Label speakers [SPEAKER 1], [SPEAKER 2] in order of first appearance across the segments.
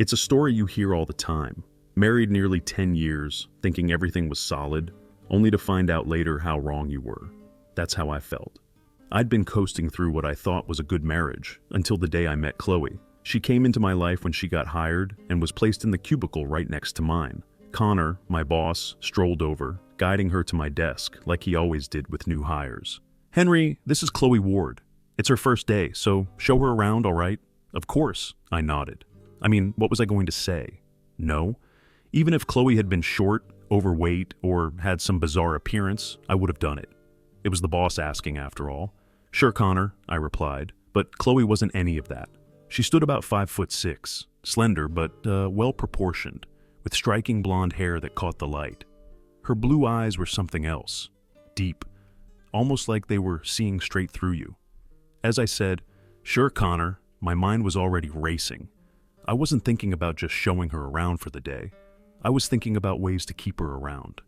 [SPEAKER 1] It's a story you hear all the time. Married nearly 10 years, thinking everything was solid, only to find out later how wrong you were. That's how I felt. I'd been coasting through what I thought was a good marriage until the day I met Chloe. She came into my life when she got hired and was placed in the cubicle right next to mine. Connor, my boss, strolled over, guiding her to my desk like he always did with new hires. "Henry, this is Chloe Ward. It's her first day, so show her around, all right?" "Of course," I nodded. I mean, what was I going to say? No. Even if Chloe had been short, overweight, or had some bizarre appearance, I would have done it. It was the boss asking, after all. "Sure, Connor," I replied, but Chloe wasn't any of that. She stood about 5'6", slender but well-proportioned, with striking blonde hair that caught the light. Her blue eyes were something else, deep, almost like they were seeing straight through you. As I said, "Sure, Connor," my mind was already racing. I wasn't thinking about just showing her around for the day. I was thinking about ways to keep her around.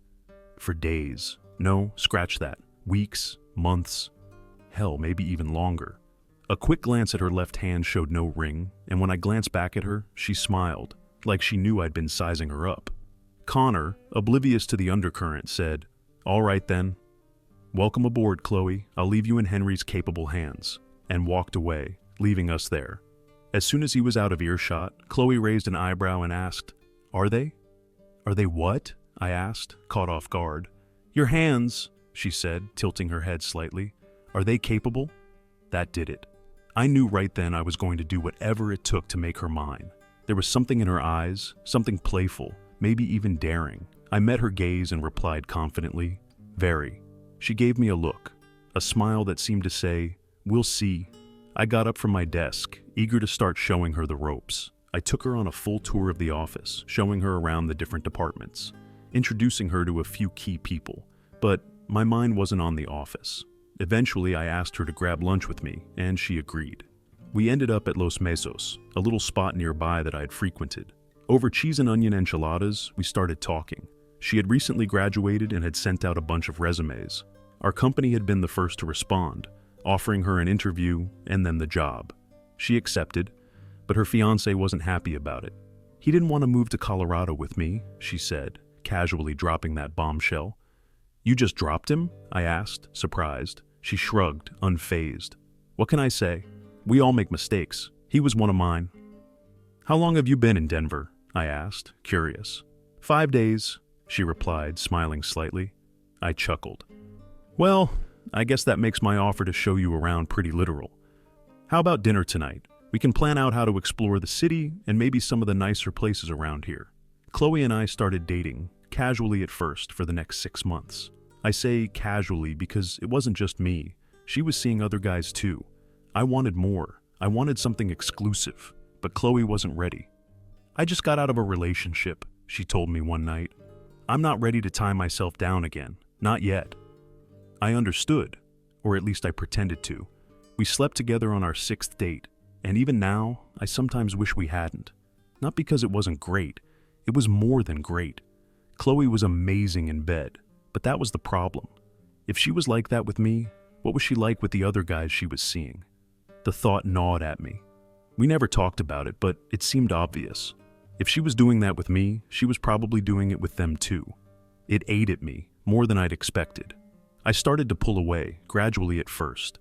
[SPEAKER 1] For days. No, scratch that. Weeks, months, hell, maybe even longer. A quick glance at her left hand showed no ring, and when I glanced back at her, she smiled, like she knew I'd been sizing her up. Connor, oblivious to the undercurrent, said, "All right then. Welcome aboard, Chloe. I'll leave you in Henry's capable hands," and walked away, leaving us there. As soon as he was out of earshot, Chloe raised an eyebrow and asked, "Are they?" "Are they what?" I asked, caught off guard. "Your hands," she said, tilting her head slightly. "Are they capable?" That did it. I knew right then I was going to do whatever it took to make her mine. There was something in her eyes, something playful, maybe even daring. I met her gaze and replied confidently, "Very." She gave me a look, a smile that seemed to say, "We'll see." I got up from my desk, eager to start showing her the ropes. I took her on a full tour of the office, showing her around the different departments, introducing her to a few key people. But my mind wasn't on the office. Eventually, I asked her to grab lunch with me, and she agreed. We ended up at Los Mesos, a little spot nearby that I had frequented. Over cheese and onion enchiladas, we started talking. She had recently graduated and had sent out a bunch of resumes. Our company had been the first to respond, offering her an interview and then the job. She accepted, but her fiancé wasn't happy about it. "He didn't want to move to Colorado with me," she said, casually dropping that bombshell. "You just dropped him?" I asked, surprised. She shrugged, unfazed. "What can I say? We all make mistakes. He was one of mine." "How long have you been in Denver?" I asked, curious. 5 days, she replied, smiling slightly. I chuckled. "Well, I guess that makes my offer to show you around pretty literal. How about dinner tonight? We can plan out how to explore the city and maybe some of the nicer places around here." Chloe and I started dating, casually at first, for the next 6 months. I say casually because it wasn't just me. She was seeing other guys too. I wanted more. I wanted something exclusive, but Chloe wasn't ready. "I just got out of a relationship," she told me one night. "I'm not ready to tie myself down again. Not yet." I understood, or at least I pretended to. We slept together on our 6th date, and even now, I sometimes wish we hadn't. Not because it wasn't great. It was more than great. Chloe was amazing in bed, but that was the problem. If she was like that with me, what was she like with the other guys she was seeing? The thought gnawed at me. We never talked about it, but it seemed obvious. If she was doing that with me, she was probably doing it with them too. It ate at me, more than I'd expected. I started to pull away, gradually at first.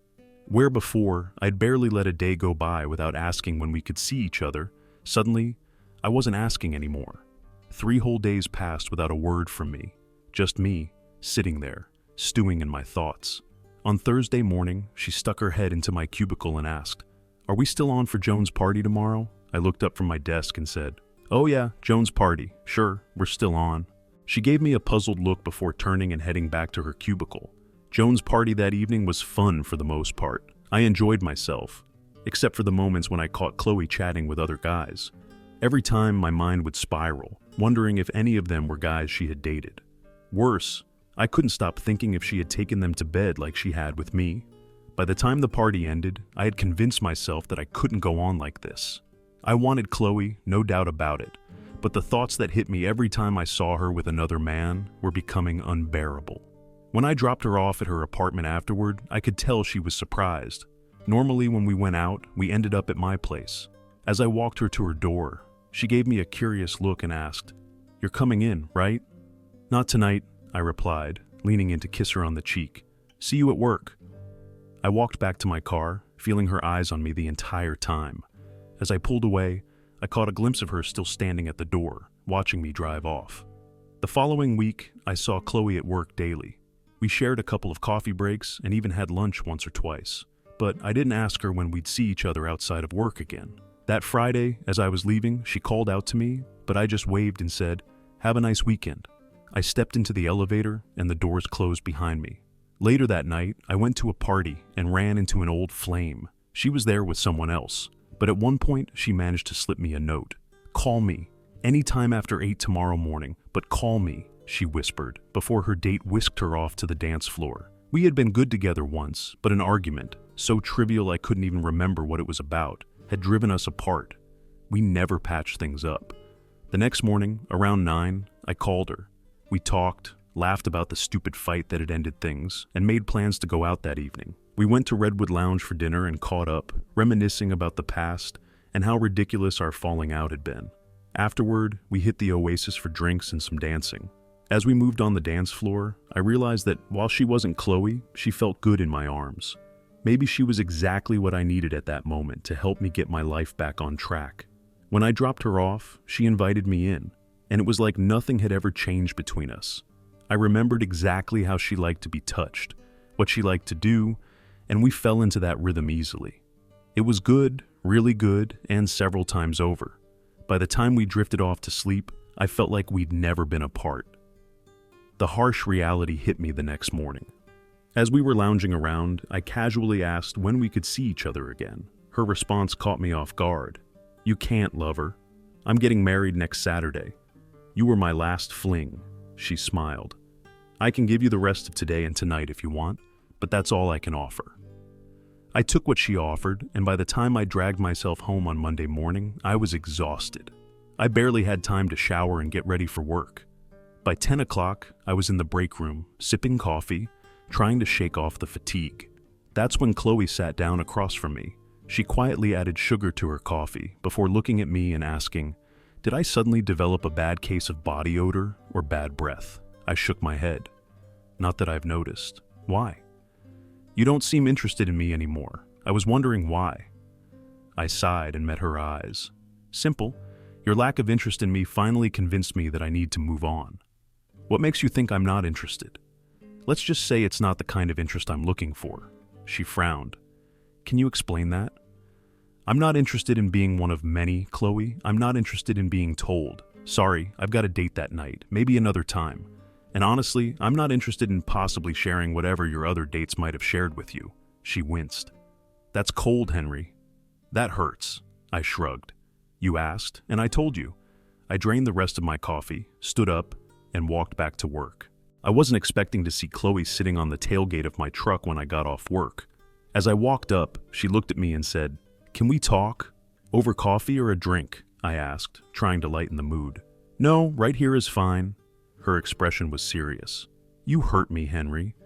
[SPEAKER 1] Where before, I'd barely let a day go by without asking when we could see each other, suddenly, I wasn't asking anymore. 3 whole days passed without a word from me. Just me, sitting there, stewing in my thoughts. On Thursday morning, she stuck her head into my cubicle and asked, "Are we still on for Joan's party tomorrow?" I looked up from my desk and said, "Oh yeah, Joan's party. Sure, we're still on." She gave me a puzzled look before turning and heading back to her cubicle. Joan's party that evening was fun for the most part. I enjoyed myself, except for the moments when I caught Chloe chatting with other guys. Every time my mind would spiral, wondering if any of them were guys she had dated. Worse, I couldn't stop thinking if she had taken them to bed like she had with me. By the time the party ended, I had convinced myself that I couldn't go on like this. I wanted Chloe, no doubt about it, but the thoughts that hit me every time I saw her with another man were becoming unbearable. When I dropped her off at her apartment afterward, I could tell she was surprised. Normally when we went out, we ended up at my place. As I walked her to her door, She gave me a curious look and asked, "You're coming in, right?" "Not tonight," I replied, leaning in to kiss her on the cheek. "See you at work." I walked back to my car, feeling her eyes on me the entire time. As I pulled away, I caught a glimpse of her still standing at the door, watching me drive off. The following week, I saw Chloe at work daily. We shared a couple of coffee breaks and even had lunch once or twice, but I didn't ask her when we'd see each other outside of work again. That Friday, as I was leaving, she called out to me, but I just waved and said, "Have a nice weekend." I stepped into the elevator and the doors closed behind me. Later that night, I went to a party and ran into an old flame. She was there with someone else, but at one point she managed to slip me a note. "Call me, anytime after 8 tomorrow morning, but call me," she whispered, before her date whisked her off to the dance floor. We had been good together once, but an argument, so trivial I couldn't even remember what it was about, had driven us apart. We never patched things up. The next morning, around 9, I called her. We talked, laughed about the stupid fight that had ended things, and made plans to go out that evening. We went to Redwood Lounge for dinner and caught up, reminiscing about the past and how ridiculous our falling out had been. Afterward, we hit the Oasis for drinks and some dancing. As we moved on the dance floor, I realized that while she wasn't Chloe, she felt good in my arms. Maybe she was exactly what I needed at that moment to help me get my life back on track. When I dropped her off, she invited me in, and it was like nothing had ever changed between us. I remembered exactly how she liked to be touched, what she liked to do, and we fell into that rhythm easily. It was good, really good, and several times over. By the time we drifted off to sleep, I felt like we'd never been apart. The harsh reality hit me the next morning. As we were lounging around, I casually asked when we could see each other again. Her response caught me off guard. "You can't, lover. I'm getting married next Saturday. You were my last fling," she smiled. "I can give you the rest of today and tonight if you want, but that's all I can offer." I took what she offered, and by the time I dragged myself home on Monday morning, I was exhausted. I barely had time to shower and get ready for work. By 10 o'clock, I was in the break room, sipping coffee, trying to shake off the fatigue. That's when Chloe sat down across from me. She quietly added sugar to her coffee before looking at me and asking, "Did I suddenly develop a bad case of body odor or bad breath?" I shook my head. "Not that I've noticed." "Why?" "You don't seem interested in me anymore. I was wondering why." I sighed and met her eyes. "Simple. Your lack of interest in me finally convinced me that I need to move on." "What makes you think I'm not interested?" "Let's just say it's not the kind of interest I'm looking for." She frowned. "Can you explain that?" "I'm not interested in being one of many, Chloe. I'm not interested in being told, 'Sorry, I've got a date that night, maybe another time.' And honestly, I'm not interested in possibly sharing whatever your other dates might have shared with you." She winced. "That's cold, Henry." "That hurts." I shrugged. "You asked, and I told you." I drained the rest of my coffee, stood up, and walked back to work. I wasn't expecting to see Chloe sitting on the tailgate of my truck when I got off work. As I walked up, she looked at me and said, "Can we talk?" "Over coffee or a drink?" I asked, trying to lighten the mood. "No, right here is fine." Her expression was serious. "You hurt me, Henry.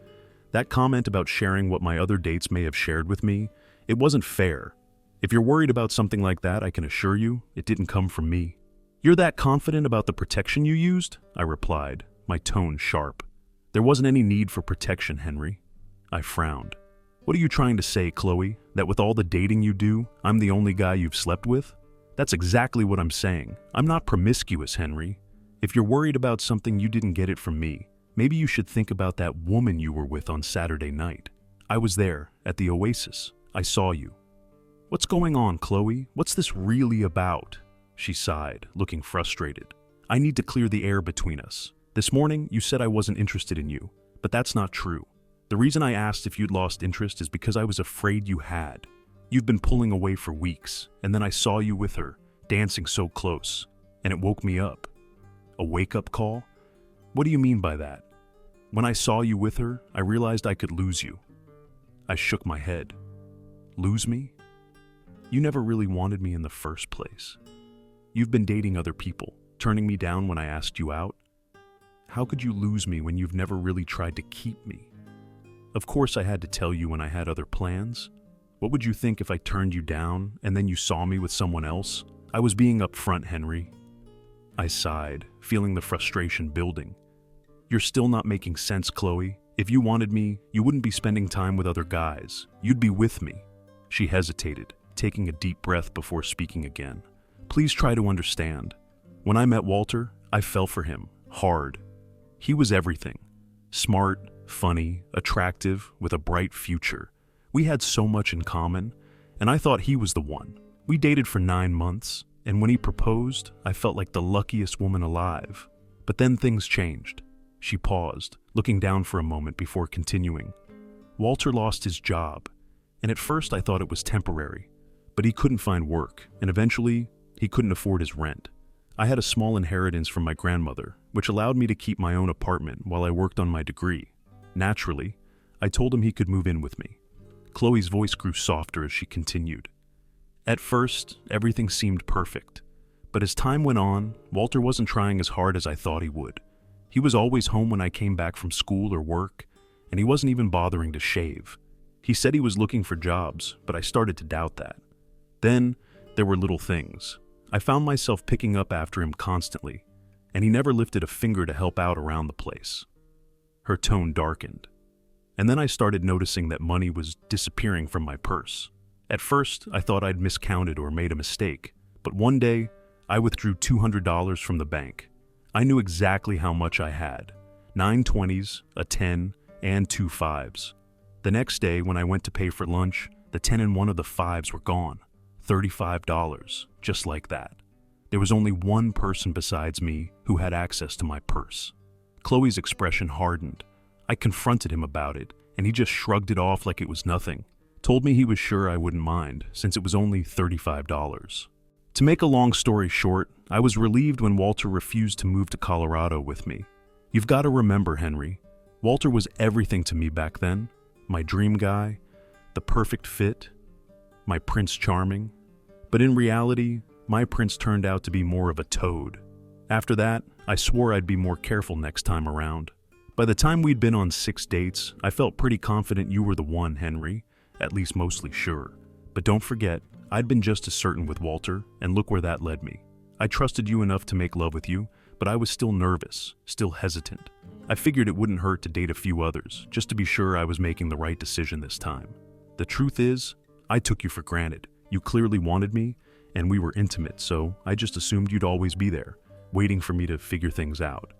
[SPEAKER 1] That comment about sharing what my other dates may have shared with me, it wasn't fair. If you're worried about something like that, I can assure you, it didn't come from me." "You're that confident about the protection you used?" I replied, my tone sharp. "There wasn't any need for protection, Henry." I frowned. "What are you trying to say, Chloe? That with all the dating you do, I'm the only guy you've slept with?" "That's exactly what I'm saying. I'm not promiscuous, Henry. If you're worried about something, you didn't get it from me. Maybe you should think about that woman you were with on Saturday night. I was there, at the Oasis. I saw you." "What's going on, Chloe? What's this really about?" She sighed, looking frustrated. "I need to clear the air between us. This morning, you said I wasn't interested in you, but that's not true. The reason I asked if you'd lost interest is because I was afraid you had. You've been pulling away for weeks, and then I saw you with her, dancing so close, and it woke me up." "A wake-up call? What do you mean by that?" "When I saw you with her, I realized I could lose you." I shook my head. "Lose me? You never really wanted me in the first place. You've been dating other people, turning me down when I asked you out. How could you lose me when you've never really tried to keep me? Of course I had to tell you when I had other plans. What would you think if I turned you down and then you saw me with someone else? I was being upfront, Henry. I sighed, feeling the frustration building. You're still not making sense, Chloe. If you wanted me, you wouldn't be spending time with other guys. You'd be with me. She hesitated, taking a deep breath before speaking again. Please try to understand. When I met Walter, I fell for him, hard. He was everything. Smart, funny, attractive, with a bright future. We had so much in common, and I thought he was the one. We dated for 9 months, and when he proposed, I felt like the luckiest woman alive. But then things changed. She paused, looking down for a moment before continuing. Walter lost his job, and at first I thought it was temporary, but he couldn't find work, and eventually he couldn't afford his rent. I had a small inheritance from my grandmother, which allowed me to keep my own apartment while I worked on my degree. Naturally, I told him he could move in with me. Chloe's voice grew softer as she continued. At first, everything seemed perfect, but as time went on, Walter wasn't trying as hard as I thought he would. He was always home when I came back from school or work, and he wasn't even bothering to shave. He said he was looking for jobs, but I started to doubt that. Then, there were little things. I found myself picking up after him constantly, and he never lifted a finger to help out around the place. Her tone darkened. And then I started noticing that money was disappearing from my purse. At first, I thought I'd miscounted or made a mistake, but one day, I withdrew $200 from the bank. I knew exactly how much I had. 9 20s, a 10, and 2 5s. The next day, when I went to pay for lunch, the 10 and one of the 5s were gone. $35, just like that. There was only one person besides me who had access to my purse. Chloe's expression hardened. I confronted him about it, and he just shrugged it off like it was nothing. Told me he was sure I wouldn't mind, since it was only $35. To make a long story short, I was relieved when Walter refused to move to Colorado with me. You've got to remember, Henry, Walter was everything to me back then. My dream guy, the perfect fit, my Prince Charming. But in reality, my prince turned out to be more of a toad. After that, I swore I'd be more careful next time around. By the time we'd been on 6 dates, I felt pretty confident you were the one, Henry. At least mostly sure. But don't forget, I'd been just as certain with Walter, and look where that led me. I trusted you enough to make love with you, but I was still nervous, still hesitant. I figured it wouldn't hurt to date a few others, just to be sure I was making the right decision this time. The truth is, I took you for granted. You clearly wanted me, and we were intimate, so I just assumed you'd always be there, waiting for me to figure things out.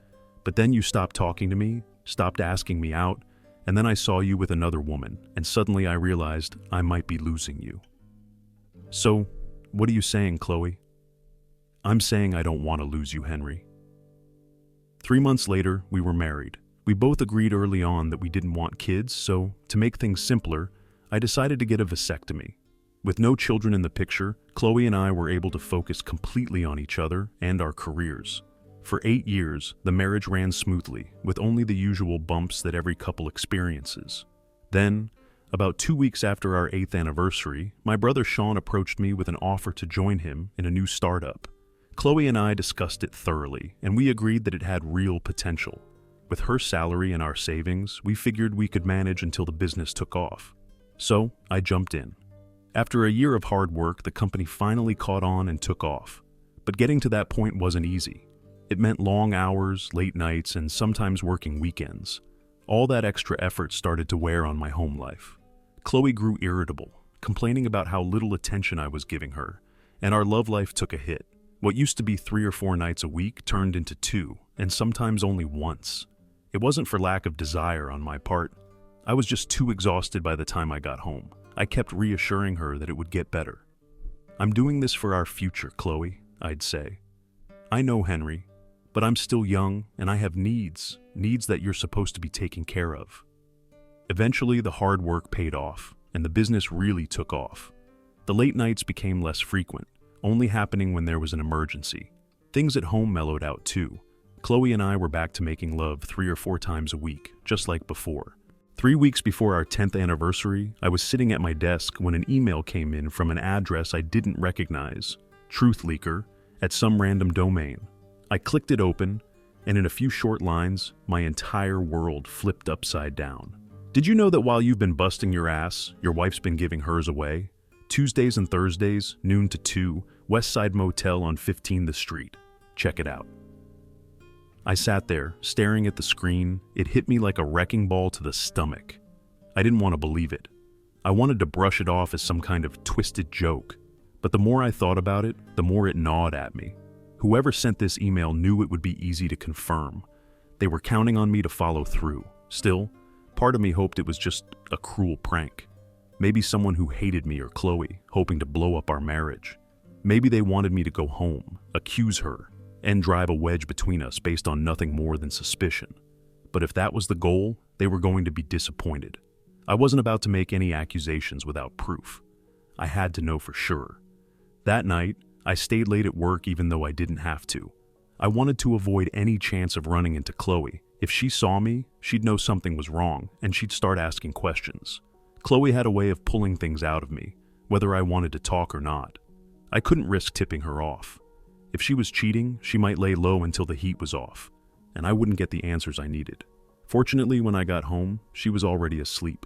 [SPEAKER 1] But then you stopped talking to me, stopped asking me out, and then I saw you with another woman, and suddenly I realized I might be losing you. So, what are you saying, Chloe? I'm saying I don't want to lose you, Henry. 3 months later, we were married. We both agreed early on that we didn't want kids, so to make things simpler, I decided to get a vasectomy. With no children in the picture, Chloe and I were able to focus completely on each other and our careers. For 8 years, the marriage ran smoothly, with only the usual bumps that every couple experiences. Then, about 2 weeks after our 8th anniversary, my brother Sean approached me with an offer to join him in a new startup. Chloe and I discussed it thoroughly, and we agreed that it had real potential. With her salary and our savings, we figured we could manage until the business took off. So, I jumped in. After a year of hard work, the company finally caught on and took off. But getting to that point wasn't easy. It meant long hours, late nights, and sometimes working weekends. All that extra effort started to wear on my home life. Chloe grew irritable, complaining about how little attention I was giving her, and our love life took a hit. What used to be 3 or 4 nights a week turned into 2, and sometimes only once. It wasn't for lack of desire on my part. I was just too exhausted by the time I got home. I kept reassuring her that it would get better. I'm doing this for our future, Chloe, I'd say. I know, Henry, but I'm still young and I have needs that you're supposed to be taking care of. Eventually, the hard work paid off, and the business really took off. The late nights became less frequent, only happening when there was an emergency. Things at home mellowed out too. Chloe and I were back to making love 3 or 4 times a week, just like before. 3 weeks before our 10th anniversary, I was sitting at my desk when an email came in from an address I didn't recognize, Truth Leaker, at some random domain. I clicked it open, and in a few short lines, my entire world flipped upside down. Did you know that while you've been busting your ass, your wife's been giving hers away? Tuesdays and Thursdays, noon to 2, West Side Motel on 15th Street. Check it out. I sat there, staring at the screen. It hit me like a wrecking ball to the stomach. I didn't want to believe it. I wanted to brush it off as some kind of twisted joke. But the more I thought about it, the more it gnawed at me. Whoever sent this email knew it would be easy to confirm. They were counting on me to follow through. Still, part of me hoped it was just a cruel prank. Maybe someone who hated me or Chloe, hoping to blow up our marriage. Maybe they wanted me to go home, accuse her, and drive a wedge between us based on nothing more than suspicion. But if that was the goal, they were going to be disappointed. I wasn't about to make any accusations without proof. I had to know for sure. That night, I stayed late at work even though I didn't have to. I wanted to avoid any chance of running into Chloe. If she saw me, she'd know something was wrong, and she'd start asking questions. Chloe had a way of pulling things out of me, whether I wanted to talk or not. I couldn't risk tipping her off. If she was cheating, she might lay low until the heat was off, and I wouldn't get the answers I needed. Fortunately, when I got home, she was already asleep.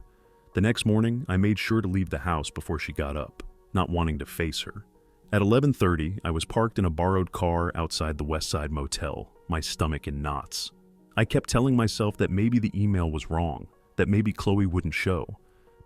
[SPEAKER 1] The next morning, I made sure to leave the house before she got up, not wanting to face her. At 11:30, I was parked in a borrowed car outside the West Side Motel, my stomach in knots. I kept telling myself that maybe the email was wrong, that maybe Chloe wouldn't show.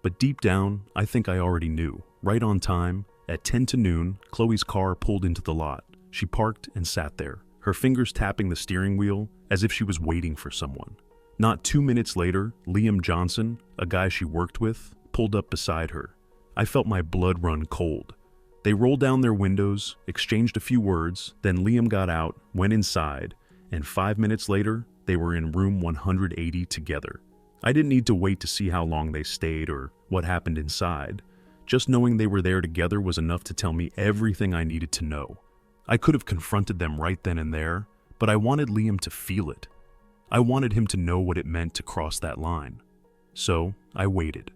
[SPEAKER 1] But deep down, I think I already knew. Right on time, at 10 to noon, Chloe's car pulled into the lot. She parked and sat there, her fingers tapping the steering wheel as if she was waiting for someone. Not 2 minutes later, Liam Johnson, a guy she worked with, pulled up beside her. I felt my blood run cold. They rolled down their windows, exchanged a few words, then Liam got out, went inside, and 5 minutes later, they were in room 180 together. I didn't need to wait to see how long they stayed or what happened inside. Just knowing they were there together was enough to tell me everything I needed to know. I could have confronted them right then and there, but I wanted Liam to feel it. I wanted him to know what it meant to cross that line. So, I waited.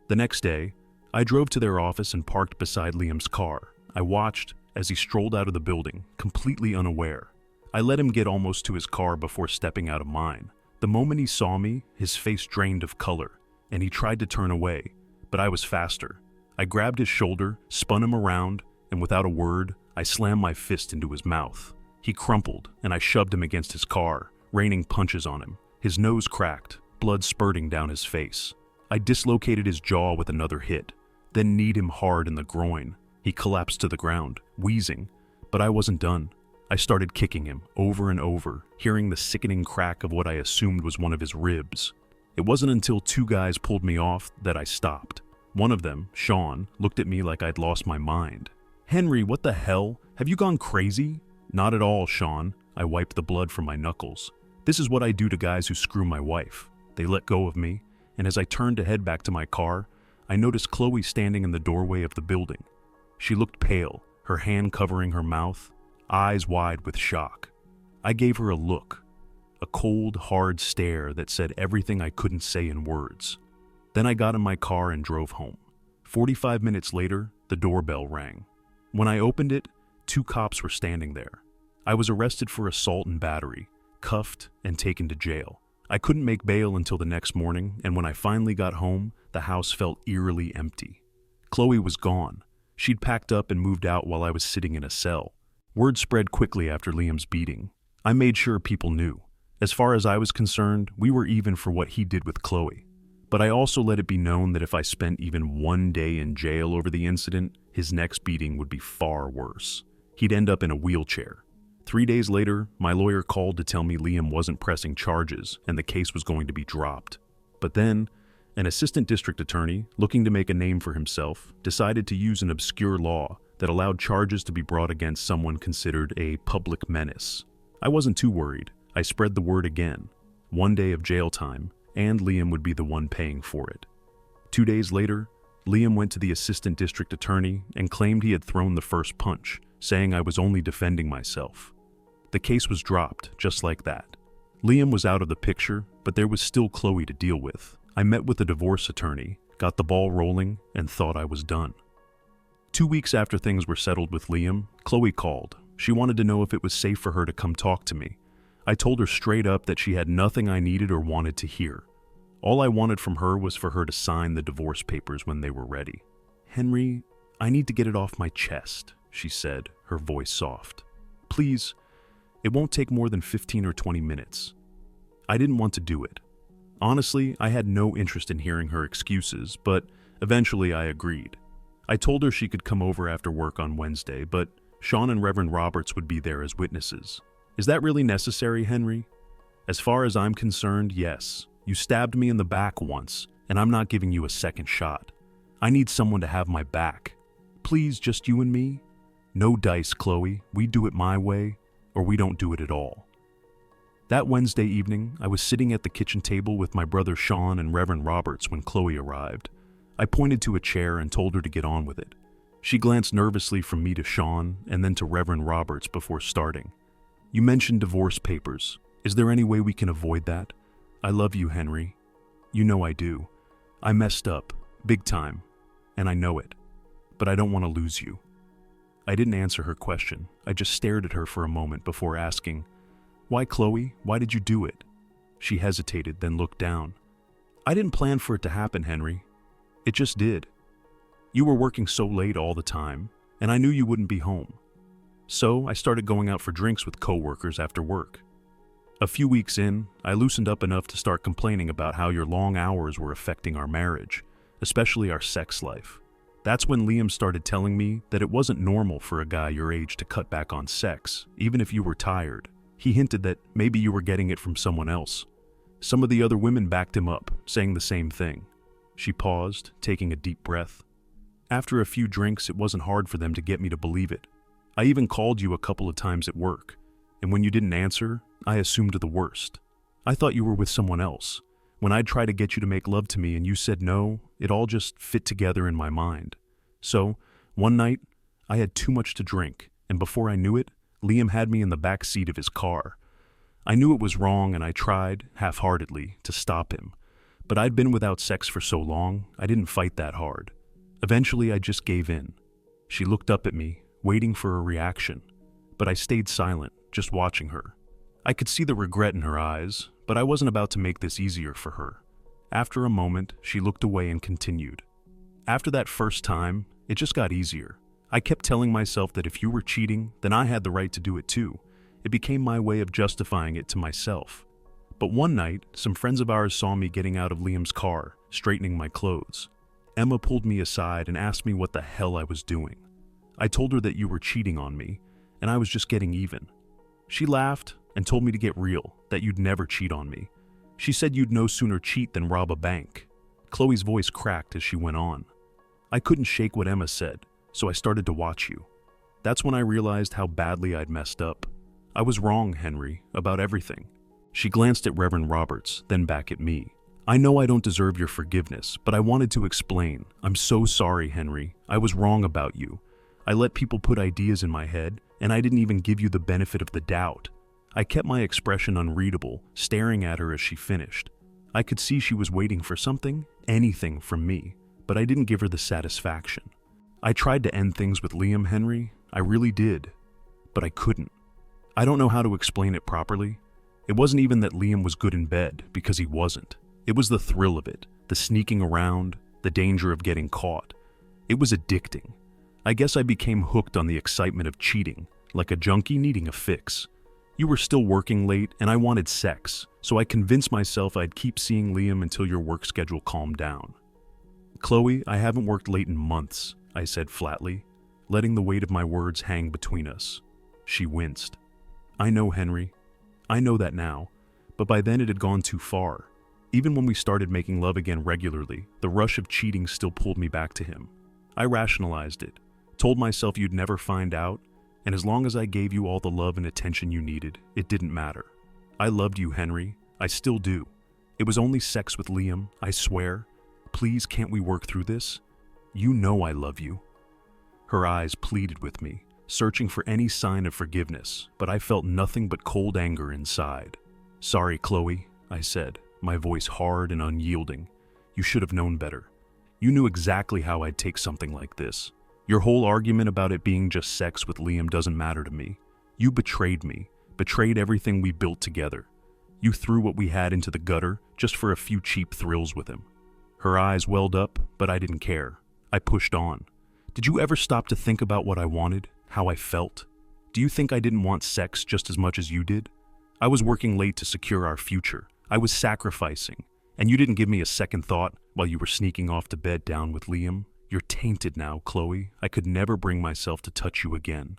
[SPEAKER 1] The next day, I drove to their office and parked beside Liam's car. I watched as he strolled out of the building, completely unaware. I let him get almost to his car before stepping out of mine. The moment he saw me, his face drained of color, and he tried to turn away, but I was faster. I grabbed his shoulder, spun him around, and without a word, I slammed my fist into his mouth. He crumpled, and I shoved him against his car, raining punches on him. His nose cracked, blood spurting down his face. I dislocated his jaw with another hit, then kneed him hard in the groin. He collapsed to the ground, wheezing, but I wasn't done. I started kicking him over and over, hearing the sickening crack of what I assumed was one of his ribs. It wasn't until 2 guys pulled me off that I stopped. One of them, Sean, looked at me like I'd lost my mind. "Henry, what the hell? Have you gone crazy?" "Not at all, Sean." I wiped the blood from my knuckles. "This is what I do to guys who screw my wife." They let go of me, and as I turned to head back to my car, I noticed Chloe standing in the doorway of the building. She looked pale, her hand covering her mouth, eyes wide with shock. I gave her a look, a cold, hard stare that said everything I couldn't say in words. Then I got in my car and drove home. 45 minutes later, the doorbell rang. When I opened it, 2 cops were standing there. I was arrested for assault and battery, cuffed, and taken to jail. I couldn't make bail until the next morning, and when I finally got home, the house felt eerily empty. Chloe was gone. She'd packed up and moved out while I was sitting in a cell. Word spread quickly after Liam's beating. I made sure people knew. As far as I was concerned, we were even for what he did with Chloe. But I also let it be known that if I spent even 1 day in jail over the incident, his next beating would be far worse. He'd end up in a wheelchair. 3 days later, my lawyer called to tell me Liam wasn't pressing charges and the case was going to be dropped. But then, an assistant district attorney, looking to make a name for himself, decided to use an obscure law that allowed charges to be brought against someone considered a public menace. I wasn't too worried. I spread the word again. 1 day of jail time, and Liam would be the one paying for it. 2 days later, Liam went to the assistant district attorney and claimed he had thrown the first punch, saying I was only defending myself. The case was dropped, just like that. Liam was out of the picture, but there was still Chloe to deal with. I met with a divorce attorney, got the ball rolling, and thought I was done. 2 weeks after things were settled with Liam, Chloe called. She wanted to know if it was safe for her to come talk to me. I told her straight up that she had nothing I needed or wanted to hear. All I wanted from her was for her to sign the divorce papers when they were ready. "Henry, I need to get it off my chest, she said, her voice soft. Please, it won't take more than 15 or 20 minutes. I didn't want to do it. Honestly, I had no interest in hearing her excuses, but eventually I agreed. I told her she could come over after work on Wednesday, but Sean and Reverend Roberts would be there as witnesses. Is that really necessary, Henry? As far as I'm concerned, yes. You stabbed me in the back once, and I'm not giving you a second shot. I need someone to have my back. Please, just you and me? No dice, Chloe. We do it my way, or we don't do it at all. That Wednesday evening, I was sitting at the kitchen table with my brother Sean and Reverend Roberts when Chloe arrived. I pointed to a chair and told her to get on with it. She glanced nervously from me to Sean and then to Reverend Roberts before starting. You mentioned divorce papers. Is there any way we can avoid that? I love you, Henry. You know I do. I messed up, big time, and I know it. But I don't want to lose you. I didn't answer her question. I just stared at her for a moment before asking, Why, Chloe? Why did you do it? She hesitated, then looked down. I didn't plan for it to happen, Henry. It just did. You were working so late all the time, and I knew you wouldn't be home. So I started going out for drinks with coworkers after work. A few weeks in, I loosened up enough to start complaining about how your long hours were affecting our marriage, especially our sex life. That's when Liam started telling me that it wasn't normal for a guy your age to cut back on sex, even if you were tired. He hinted that maybe you were getting it from someone else. Some of the other women backed him up, saying the same thing. She paused, taking a deep breath. After a few drinks, it wasn't hard for them to get me to believe it. I even called you a couple of times at work, and when you didn't answer, I assumed the worst. I thought you were with someone else. When I'd try to get you to make love to me and you said no, it all just fit together in my mind. So, one night, I had too much to drink, and before I knew it, Liam had me in the back seat of his car. I knew it was wrong and I tried, half-heartedly, to stop him. But I'd been without sex for so long, I didn't fight that hard. Eventually, I just gave in. She looked up at me, waiting for a reaction, but I stayed silent, just watching her. I could see the regret in her eyes, but I wasn't about to make this easier for her. After a moment, she looked away and continued. After that first time, it just got easier. I kept telling myself that if you were cheating, then I had the right to do it too. It became my way of justifying it to myself. But one night, some friends of ours saw me getting out of Liam's car, straightening my clothes. Emma pulled me aside and asked me what the hell I was doing. I told her that you were cheating on me, and I was just getting even. She laughed and told me to get real, that you'd never cheat on me. She said you'd no sooner cheat than rob a bank. Chloe's voice cracked as she went on. I couldn't shake what Emma said, so I started to watch you. That's when I realized how badly I'd messed up. I was wrong, Henry, about everything. She glanced at Reverend Roberts, then back at me. I know I don't deserve your forgiveness, but I wanted to explain. I'm so sorry, Henry. I was wrong about you. I let people put ideas in my head, and I didn't even give you the benefit of the doubt. I kept my expression unreadable, staring at her as she finished. I could see she was waiting for something, anything from me, but I didn't give her the satisfaction. I tried to end things with Liam, Henry. I really did, but I couldn't. I don't know how to explain it properly. It wasn't even that Liam was good in bed, because he wasn't. It was the thrill of it, the sneaking around, the danger of getting caught. It was addicting. I guess I became hooked on the excitement of cheating, like a junkie needing a fix. You were still working late, and I wanted sex, so I convinced myself I'd keep seeing Liam until your work schedule calmed down. Chloe, I haven't worked late in months, I said flatly, letting the weight of my words hang between us. She winced. I know, Henry. I know that now, but by then it had gone too far. Even when we started making love again regularly, the rush of cheating still pulled me back to him. I rationalized it, told myself you'd never find out, and as long as I gave you all the love and attention you needed, it didn't matter. I loved you, Henry. I still do. It was only sex with Liam, I swear. Please, can't we work through this? You know I love you. Her eyes pleaded with me, searching for any sign of forgiveness, but I felt nothing but cold anger inside. Sorry, Chloe, I said, my voice hard and unyielding. You should have known better. You knew exactly how I'd take something like this. Your whole argument about it being just sex with Liam doesn't matter to me. You betrayed me, betrayed everything we built together. You threw what we had into the gutter just for a few cheap thrills with him. Her eyes welled up, but I didn't care. I pushed on. Did you ever stop to think about what I wanted, how I felt? Do you think I didn't want sex just as much as you did? I was working late to secure our future. I was sacrificing. And you didn't give me a second thought while you were sneaking off to bed down with Liam? You're tainted now, Chloe. I could never bring myself to touch you again.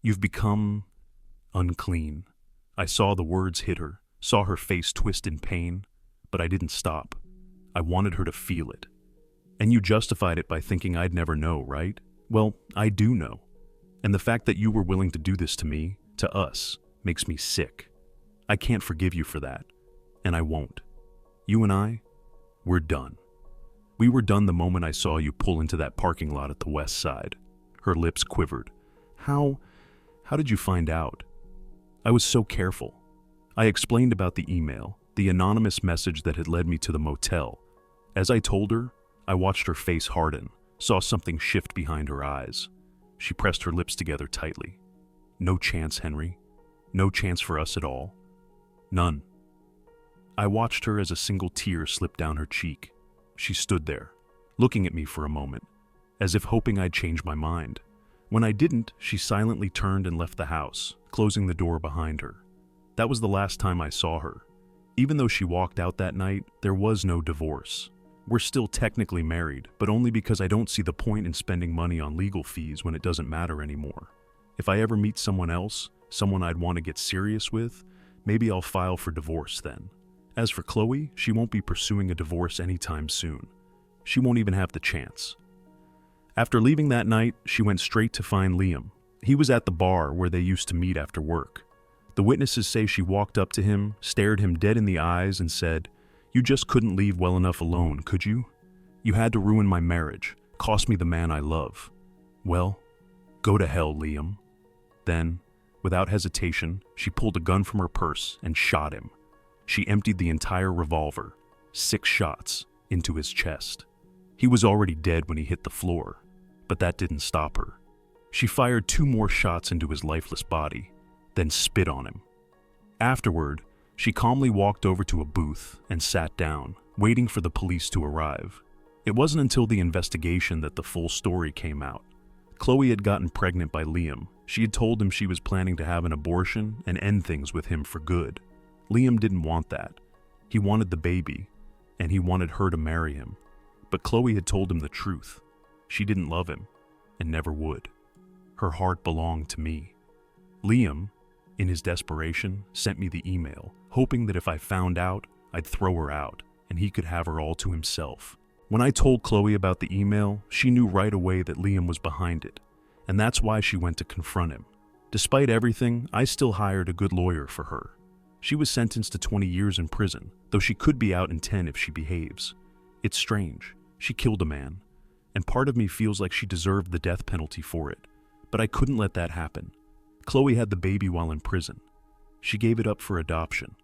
[SPEAKER 1] You've become unclean. I saw the words hit her, saw her face twist in pain, but I didn't stop. I wanted her to feel it. And you justified it by thinking I'd never know, right? Well, I do know. And the fact that you were willing to do this to me, to us, makes me sick. I can't forgive you for that, and I won't. You and I, we're done. We were done the moment I saw you pull into that parking lot at the west side. Her lips quivered. How did you find out? I was so careful. I explained about the email, the anonymous message that had led me to the motel. As I told her, I watched her face harden, saw something shift behind her eyes. She pressed her lips together tightly. No chance, Henry. No chance for us at all. None. I watched her as a single tear slipped down her cheek. She stood there, looking at me for a moment, as if hoping I'd change my mind. When I didn't, she silently turned and left the house, closing the door behind her. That was the last time I saw her. Even though she walked out that night, there was no divorce. We're still technically married, but only because I don't see the point in spending money on legal fees when it doesn't matter anymore. If I ever meet someone else, someone I'd want to get serious with, maybe I'll file for divorce then. As for Chloe, she won't be pursuing a divorce anytime soon. She won't even have the chance. After leaving that night, she went straight to find Liam. He was at the bar where they used to meet after work. The witnesses say she walked up to him, stared him dead in the eyes, and said, "You just couldn't leave well enough alone, could you? You had to ruin my marriage, cost me the man I love. Well, go to hell, Liam." Then, without hesitation, she pulled a gun from her purse and shot him. She emptied the entire revolver, 6 shots, into his chest. He was already dead when he hit the floor, but that didn't stop her. She fired 2 more shots into his lifeless body, then spit on him. Afterward, she calmly walked over to a booth and sat down, waiting for the police to arrive. It wasn't until the investigation that the full story came out. Chloe had gotten pregnant by Liam. She had told him she was planning to have an abortion and end things with him for good. Liam didn't want that. He wanted the baby, and he wanted her to marry him. But Chloe had told him the truth. She didn't love him, and never would. Her heart belonged to me. Liam, in his desperation, sent me the email, hoping that if I found out, I'd throw her out, and he could have her all to himself. When I told Chloe about the email, she knew right away that Liam was behind it, and that's why she went to confront him. Despite everything, I still hired a good lawyer for her. She was sentenced to 20 years in prison, though she could be out in 10 if she behaves. It's strange. She killed a man, and part of me feels like she deserved the death penalty for it, but I couldn't let that happen. Chloe had the baby while in prison. She gave it up for adoption.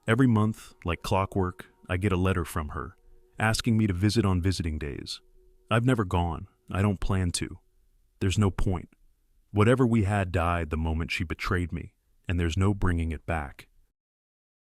[SPEAKER 1] Every month, like clockwork, I get a letter from her, asking me to visit on visiting days. I've never gone. I don't plan to. There's no point. Whatever we had died the moment she betrayed me, and there's no bringing it back.